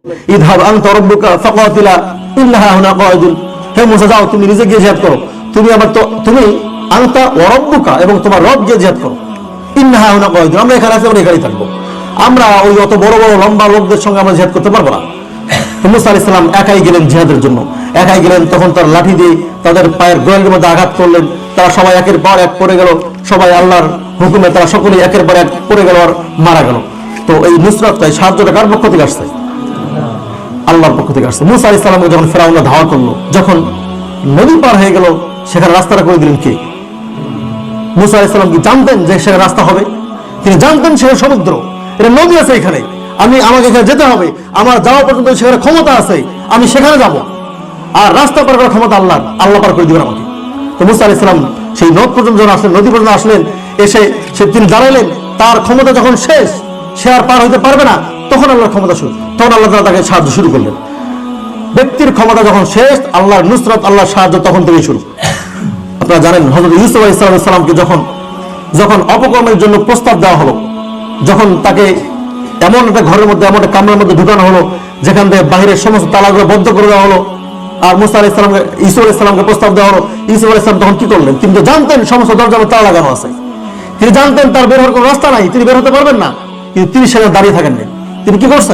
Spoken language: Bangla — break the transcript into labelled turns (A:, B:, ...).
A: ইযহাব আনতা রাব্বুকা ফাকাতিলা ইন্নাহা হুনা কায়িদুন, হে মুসা যাও তুমি নিজে গিয়ে জিহাদ করো, তুমি আনতা ওয়া রাব্বুকা এবং তোমার রব গিয়ে জিহাদ করো, ইন্নাহা হুনা কায়িদুন, আমরা এখানে আছি, আমরা এখানেই থাকবো, আমরা ওই অত বড় বড় লম্বা লোকদের সঙ্গে আমরা জিহাদ করতে পারবো না। মুসা আলাইহিস সালাম একাই গেলেন জিহাদের জন্য, একাই গেলেন। তখন তার লাঠি দিয়ে তাদের পায়ের গোড়ালির মধ্যে আঘাত করলেন, তারা সবাই একের পর এক পড়ে গেল, সবাই আল্লাহর হুকুমে তারা সকলেই একের পর এক পড়ে গেল আর মারা গেল। তো এই নুসরাতটা, এই সাহায্যটা কার পক্ষ থেকে আসছে? আল্লাহর পক্ষ থেকে আসছে। মুসা আলাইহিস সালামকে যখন ফেরাউন ধাওয়া করলো, যখন নদী পার হয়ে গেল, সেখানে রাস্তাটা করে দিলেন কে? মুসা আলাইহিস সালাম কি জানতেন যে সেখানে রাস্তা হবে? তিনি জানতেন সেখানে সমুদ্র, এটা নদী আছে, এখানে আমাকে এখানে যেতে হবে, আমার যাওয়া পর্যন্ত সেখানে ক্ষমতা আছে, আমি সেখানে যাব, আর রাস্তা পার করার ক্ষমতা আল্লাহ পার করে দিবেন আমাকে। তো মুসা আলাইহিস সালাম সেই নদ পর্যন্ত যখন আসলেন, নদী পর্যন্ত আসলেন, এসে তিনি দাঁড়ালেন, তার ক্ষমতা যখন শেষ, সে আর পার হইতে পারবে না, তখন আল্লাহর ক্ষমতা শুরু, তখন আল্লাহ তাআলা তাকে সাহায্য শুরু করলেন। ব্যক্তির ক্ষমতা যখন শেষ, আল্লাহর নুসরাত, আল্লাহর সাহায্য তখন থেকেই শুরু। আপনারা জানেন হযরত ইউসুফ আলাইহিস সালামকে যখন অপকর্মের জন্য প্রস্তাব দেওয়া হলো, যখন তাকে এমন একটা ঘরের মধ্যে, এমন একটা কামরার মধ্যে ঢুকানো হলো যেখান থেকে বাহিরের সমস্ত তালাগুলো বদ্ধ করে দেওয়া হলো, আর মুসা আলাইহিস সালামকে, ইউসুফ আলাইহিস সালামকে প্রস্তাব দেওয়া হলো, ইউসুফ আলাইহিস সালাম তখন কি করলেন? তিনি তো জানতেন সমস্ত দরজায় তালা লাগানো আছে, তিনি জানতেন তার বের হওয়ার কোনো রাস্তা নাই, তিনি বের হতে পারবেন না, কিন্তু তিনি সেখানে দাঁড়িয়ে থাকেন না। তিনি কি করছেন?